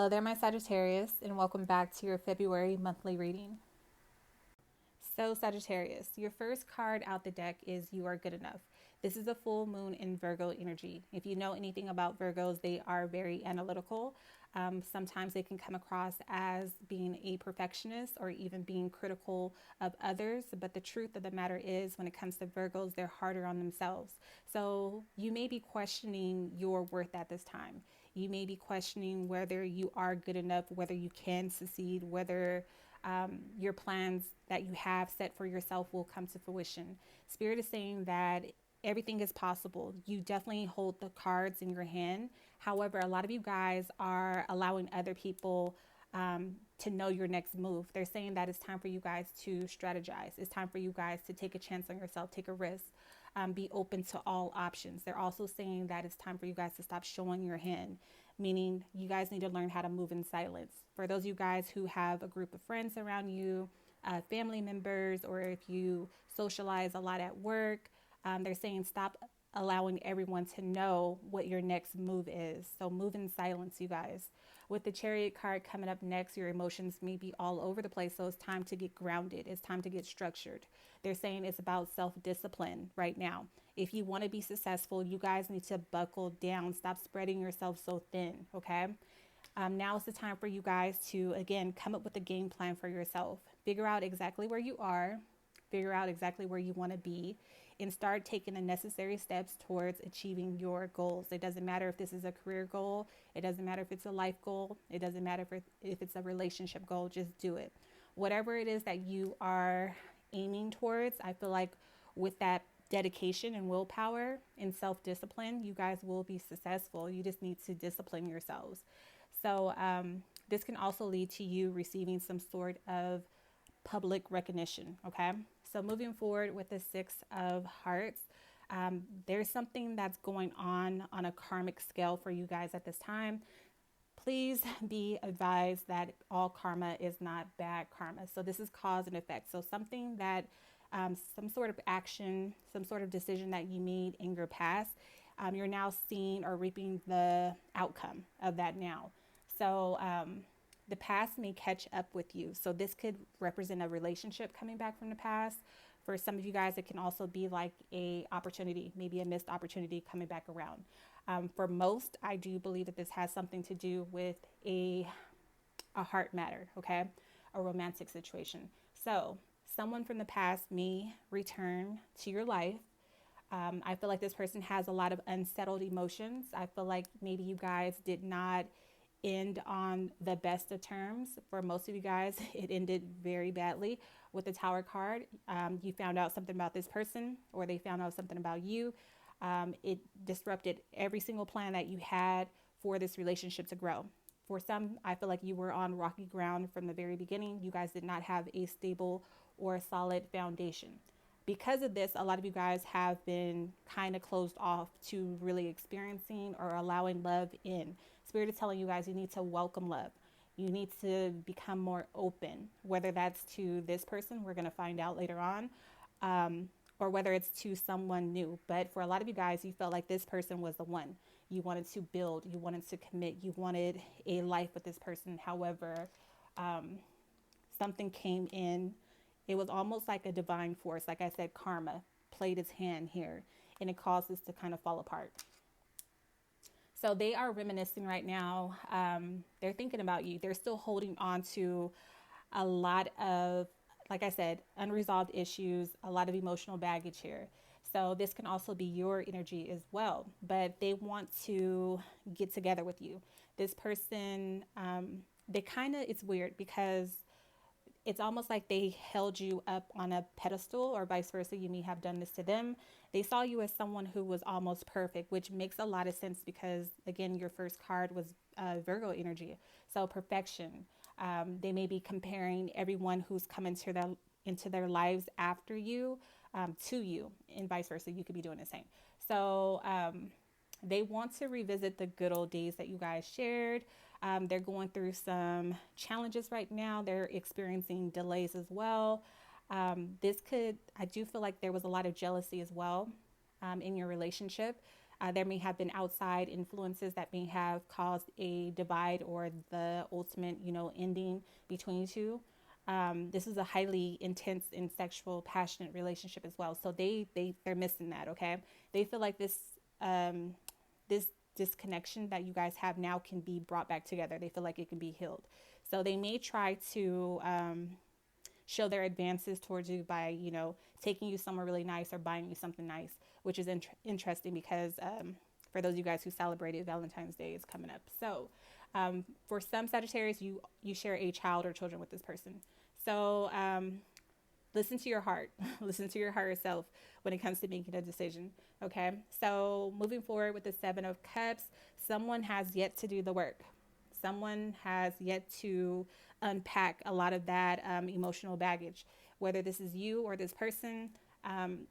Hello there, my Sagittarius, and welcome back to your February monthly reading. So, Sagittarius, your first card out the deck is You Are Good Enough. This is a full moon in Virgo energy. If you know anything about Virgos, they are very analytical. Sometimes they can come across as being a perfectionist or even being critical of others. But the truth of the matter is, when it comes to Virgos, they're harder on themselves. So you may be questioning your worth at this time. You may be questioning whether you are good enough, whether you can succeed, whether your plans that you have set for yourself will come to fruition. Spirit is saying that everything is possible. You definitely hold the cards in your hand. However, a lot of you guys are allowing other people to know your next move. They're saying that it's time for you guys to strategize. It's time for you guys to take a chance on yourself, take a risk, be open to all options. They're also saying that it's time for you guys to stop showing your hand, meaning you guys need to learn how to move in silence. For those of you guys who have a group of friends around you, family members, or if you socialize a lot at work, they're saying stop allowing everyone to know what your next move is. So move in silence, you guys. With the Chariot card coming up next, your emotions may be all over the place. So it's time to get grounded. It's time to get structured. They're saying it's about self-discipline right now. If you want to be successful, you guys need to buckle down. Stop spreading yourself so thin, okay? Now is the time for you guys to, again, come up with a game plan for yourself. Figure out exactly where you are. Figure out exactly where you want to be, and start taking the necessary steps towards achieving your goals. It doesn't matter if this is a career goal. It doesn't matter if it's a life goal. It doesn't matter if it's a relationship goal. Just do it. Whatever it is that you are aiming towards, I feel like with that dedication and willpower and self-discipline, you guys will be successful. You just need to discipline yourselves. So this can also lead to you receiving some sort of public recognition, okay? So moving forward with the Six of Hearts, there's something that's going on a karmic scale for you guys at this time. Please be advised that all karma is not bad karma. So this is cause and effect. So something that, some sort of action, some sort of decision that you made in your past, you're now seeing or reaping the outcome of that now. So the past may catch up with you. So this could represent a relationship coming back from the past. For some of you guys, it can also be like a opportunity, maybe a missed opportunity coming back around. For most, I do believe that this has something to do with a heart matter, okay? A romantic situation. So someone from the past may return to your life. I feel like this person has a lot of unsettled emotions. I feel like maybe you guys did not end on the best of terms. For most of you guys, it ended very badly with the Tower card. You found out something about this person, or they found out something about you. It disrupted every single plan that you had for this relationship to grow. For some, I feel like you were on rocky ground from the very beginning. You guys did not have a stable or solid foundation. Because of this, a lot of you guys have been kind of closed off to really experiencing or allowing love in. Spirit is telling you guys you need to welcome love. You need to become more open, whether that's to this person, we're going to find out later on, or whether it's to someone new. But for a lot of you guys, you felt like this person was the one. You wanted to build, you wanted to commit, you wanted a life with this person. However, something came in. It was almost like a divine force. Like I said, karma played its hand here, and it caused this to kind of fall apart. So they are reminiscing right now. They're thinking about you. They're still holding on to a lot of, like I said, unresolved issues, a lot of emotional baggage here. So this can also be your energy as well. But they want to get together with you. This person, they kind of, it's weird because it's almost like they held you up on a pedestal, or vice versa. You may have done this to them. They saw you as someone who was almost perfect, which makes a lot of sense because, again, your first card was Virgo energy. So perfection. They may be comparing everyone who's come into their lives after you to you, and vice versa. You could be doing the same. So they want to revisit the good old days that you guys shared. They're going through some challenges right now. They're experiencing delays as well. I do feel like there was a lot of jealousy as well in your relationship. There may have been outside influences that may have caused a divide or the ultimate, ending between you two. This is a highly intense and sexual, passionate relationship as well. So they're missing that. Okay, they feel like this disconnection that you guys have now can be brought back together. They feel like it can be healed. So they may try to show their advances towards you by, taking you somewhere really nice or buying you something nice, which is interesting because for those of you guys who celebrated Valentine's Day is coming up. So for some Sagittarius, you share a child or children with this person. So listen to your heart. Listen to your higher self when it comes to making a decision. Okay. So moving forward with the Seven of Cups, someone has yet to do the work. Someone has yet to unpack a lot of that emotional baggage. Whether this is you or this person,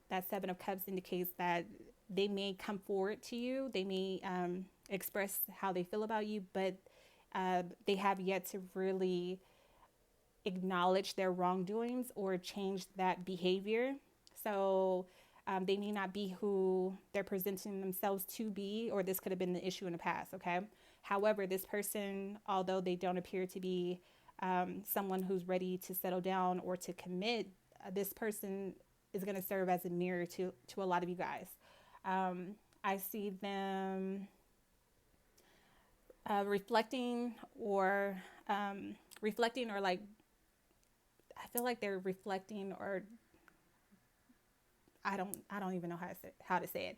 that Seven of Cups indicates that they may come forward to you. They may express how they feel about you, but they have yet to really acknowledge their wrongdoings or change that behavior. So they may not be who they're presenting themselves to be, or this could have been the issue in the past. Okay. However, this person, although they don't appear to be someone who's ready to settle down or to commit, this person is going to serve as a mirror to a lot of you guys. I see them reflecting or like, I feel like they're reflecting, or I don't even know how to say it.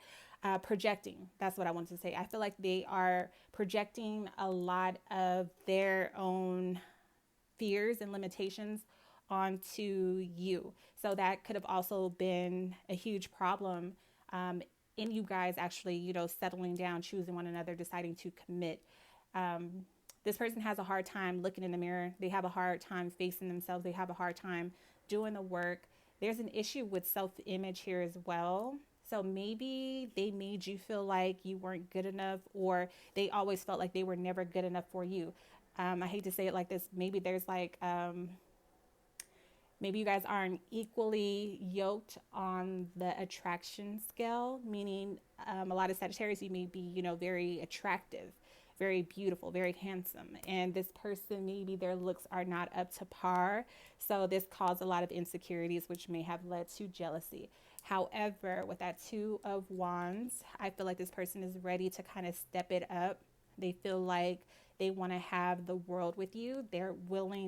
Projecting. That's what I wanted to say. I feel like they are projecting a lot of their own fears and limitations onto you. So that could have also been a huge problem in you guys actually, settling down, choosing one another, deciding to commit. This person has a hard time looking in the mirror. They have a hard time facing themselves. They have a hard time doing the work. There's an issue with self-image here as well. So maybe they made you feel like you weren't good enough, or they always felt like they were never good enough for you. I hate to say it like this. Maybe there's like, maybe you guys aren't equally yoked on the attraction scale, meaning a lot of Sagittarius, you may be, very attractive, very beautiful, very handsome. And this person, maybe their looks are not up to par. So this caused a lot of insecurities, which may have led to jealousy. However, with that Two of Wands, I feel like this person is ready to kind of step it up. They feel like they want to have the world with you.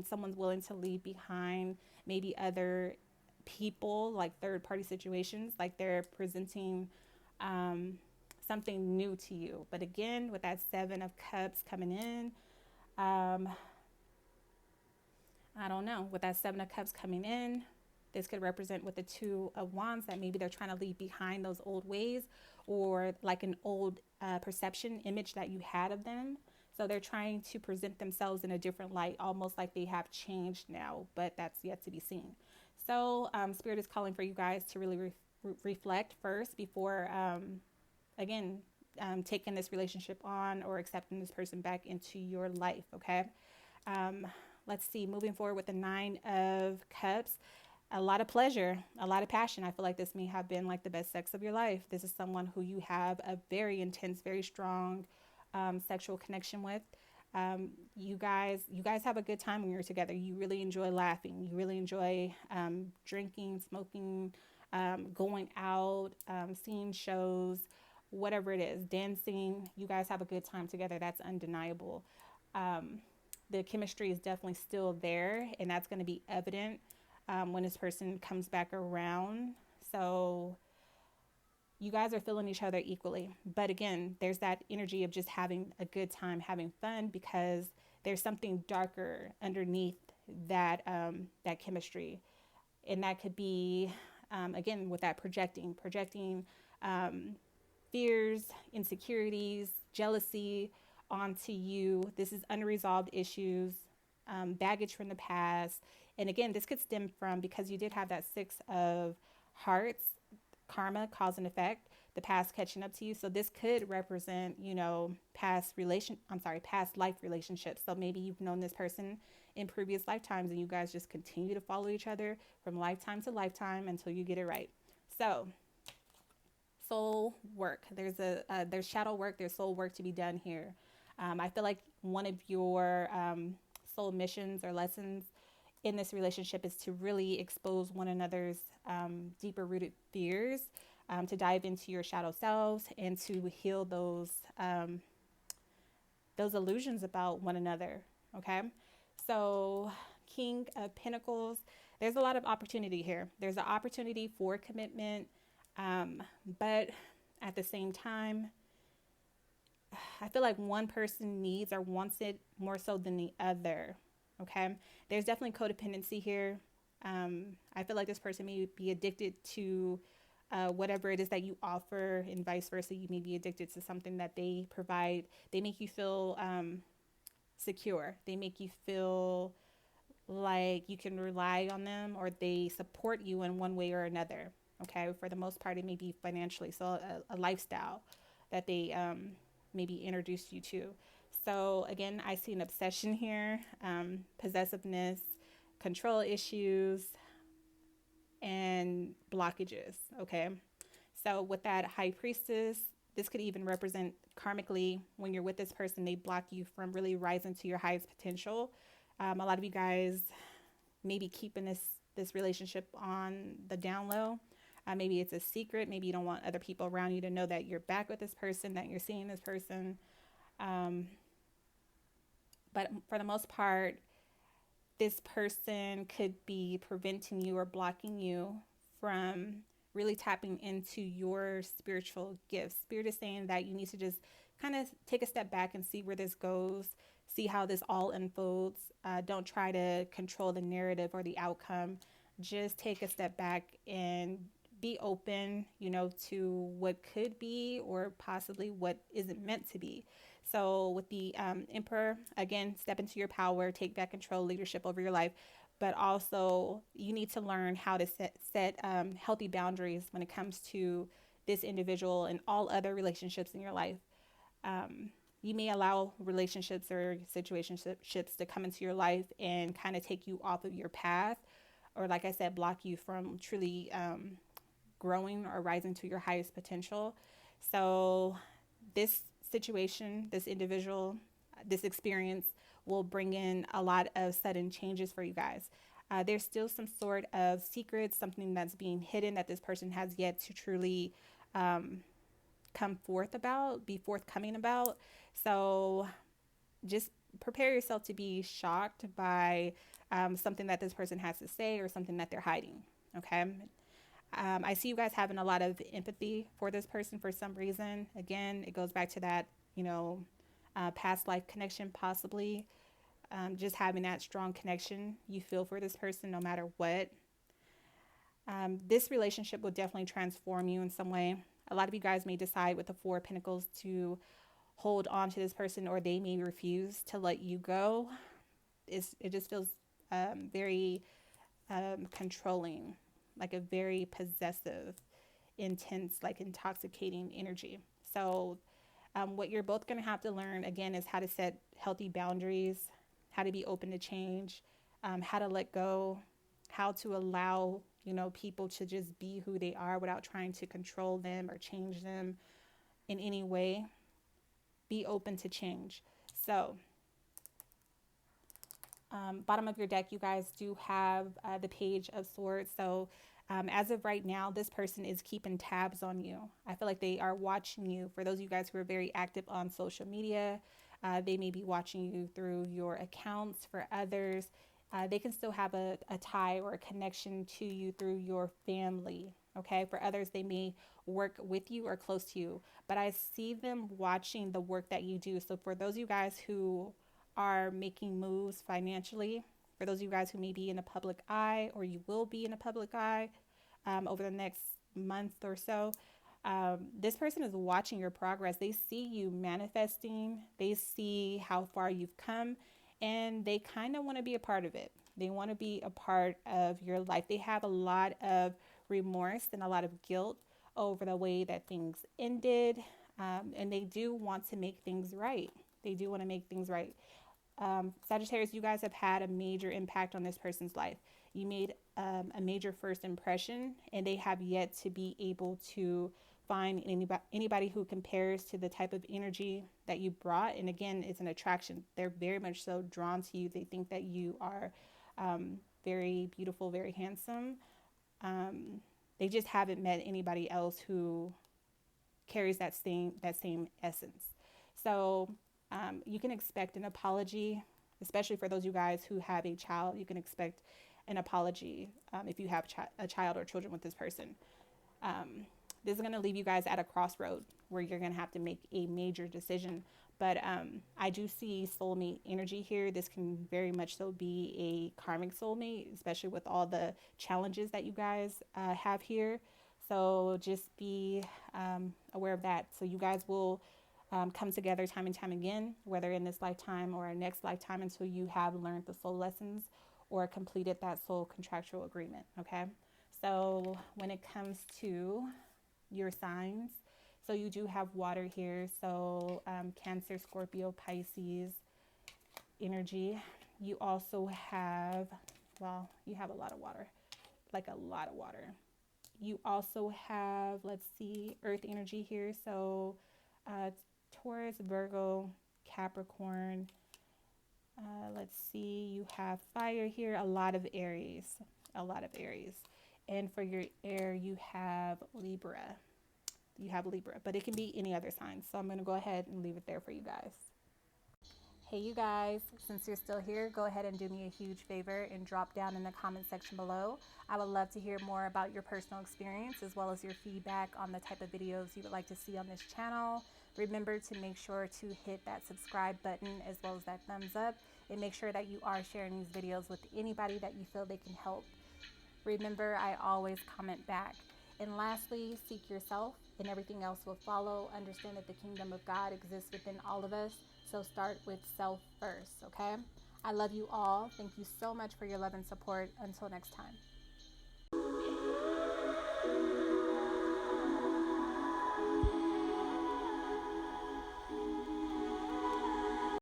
Someone's willing to leave behind maybe other people, like third party situations, like they're presenting something new to you. But again, with that Seven of Cups coming in, I don't know, with that Seven of Cups coming in, this could represent with the Two of Wands that maybe they're trying to leave behind those old ways, or like an old perception image that you had of them. So they're trying to present themselves in a different light, almost like they have changed now, but that's yet to be seen. So Spirit is calling for you guys to really reflect first before, taking this relationship on or accepting this person back into your life, okay? Let's see, moving forward with the Nine of Cups. A lot of pleasure, a lot of passion. I feel like this may have been like the best sex of your life. This is someone who you have a very intense, very strong sexual connection with. You guys have a good time when you're together. You really enjoy laughing. You really enjoy drinking, smoking, going out, seeing shows, whatever it is, dancing. You guys have a good time together. That's undeniable. The chemistry is definitely still there, and that's going to be evident when this person comes back around. So you guys are feeling each other equally. But again, there's that energy of just having a good time, having fun, because there's something darker underneath that that chemistry. And that could be, again, with that projecting fears, insecurities, jealousy onto you. This is unresolved issues, baggage from the past. And again, this could stem from, because you did have that Six of Hearts, karma, cause and effect, the past catching up to you. So this could represent, past life relationships. So maybe you've known this person in previous lifetimes, and you guys just continue to follow each other from lifetime to lifetime until you get it right. So soul work. There's shadow work. There's soul work to be done here. I feel like one of your soul missions or lessons in this relationship is to really expose one another's deeper rooted fears, to dive into your shadow selves and to heal those illusions about one another. Okay, so King of Pentacles, there's a lot of opportunity here. There's an opportunity for commitment, but at the same time, I feel like one person needs or wants it more so than the other. Okay, there's definitely codependency here. I feel like this person may be addicted to whatever it is that you offer, and vice versa. You may be addicted to something that they provide. They make you feel secure. They make you feel like you can rely on them, or they support you in one way or another. Okay, for the most part, it may be financially, so a lifestyle that they maybe introduced you to. So again, I see an obsession here, possessiveness, control issues, and blockages. Okay, so with that High Priestess, this could even represent karmically when you're with this person, they block you from really rising to your highest potential. A lot of you guys may be keeping this relationship on the down low. Maybe it's a secret. Maybe you don't want other people around you to know that you're back with this person, that you're seeing this person. But for the most part, this person could be preventing you or blocking you from really tapping into your spiritual gifts. Spirit is saying that you need to just kind of take a step back and see where this goes, see how this all unfolds. Don't try to control the narrative or the outcome. Just take a step back and be open, to what could be or possibly what isn't meant to be. So with the Emperor, again, step into your power, take back control, leadership over your life. But also, you need to learn how to set healthy boundaries when it comes to this individual and all other relationships in your life. You may allow relationships or situationships to come into your life and kind of take you off of your path, or like I said, block you from truly growing or rising to your highest potential. So this situation, this individual, this experience will bring in a lot of sudden changes for you guys. There's still some sort of secrets, something that's being hidden that this person has yet to truly be forthcoming about. So just prepare yourself to be shocked by something that this person has to say or something that they're hiding. Okay. I see you guys having a lot of empathy for this person for some reason. Again, it goes back to that, past life connection, possibly. Just having that strong connection you feel for this person no matter what. This relationship will definitely transform you in some way. A lot of you guys may decide with the Four of Pentacles to hold on to this person, or they may refuse to let you go. It just feels very controlling, like a very possessive, intense, like intoxicating energy. So what you're both going to have to learn, again, is how to set healthy boundaries, how to be open to change, how to let go, how to allow, people to just be who they are without trying to control them or change them in any way. Be open to change. So bottom of your deck, you guys do have the Page of Swords. So as of right now, this person is keeping tabs on you. I feel like they are watching you. For those of you guys who are very active on social media, they may be watching you through your accounts. For others, they can still have a tie or a connection to you through your family. Okay. For others, they may work with you or close to you, but I see them watching the work that you do. So for those of you guys who are making moves financially, for those of you guys who may be in the public eye, or you will be in the public eye over the next month or so, this person is watching your progress. They see you manifesting. They see how far you've come, and they kind of want to be a part of it. They want to be a part of your life. They have a lot of remorse and a lot of guilt over the way that things ended, and they do want to make things right. They do want to make things right. Sagittarius, you guys have had a major impact on this person's life. You made a major first impression, and they have yet to be able to find anybody who compares to the type of energy that you brought. And again, it's an attraction. They're very much so drawn to you. They think that you are very beautiful, very handsome. They just haven't met anybody else who carries that same essence. So you can expect an apology, especially for those of you guys who have a child. You can expect an apology if you have a child or children with this person. This is going to leave you guys at a crossroad where you're going to have to make a major decision. But I do see soulmate energy here. This can very much so be a karmic soulmate, especially with all the challenges that you guys have here. So just be aware of that. So you guys will come together time and time again, whether in this lifetime or a next lifetime, until you have learned the soul lessons or completed that soul contractual agreement. Okay. So when it comes to your signs, so you do have water here. So Cancer, Scorpio, Pisces energy. You also have, well, you have a lot of water, like a lot of water. You also have, let's see, earth energy here. So Taurus, Virgo, Capricorn. Let's see, you have fire here, a lot of Aries, a lot of Aries. And for your air, you have Libra. You have Libra, but it can be any other sign. So I'm going to go ahead and leave it there for you guys. Hey, you guys, since you're still here, go ahead and do me a huge favor and drop down in the comment section below. I would love to hear more about your personal experience as well as your feedback on the type of videos you would like to see on this channel. Remember to make sure to hit that subscribe button as well as that thumbs up, and make sure that you are sharing these videos with anybody that you feel they can help. Remember, I always comment back. And lastly, seek yourself and everything else will follow. Understand that the kingdom of God exists within all of us. So start with self first, okay? I love you all. Thank you so much for your love and support. Until next time.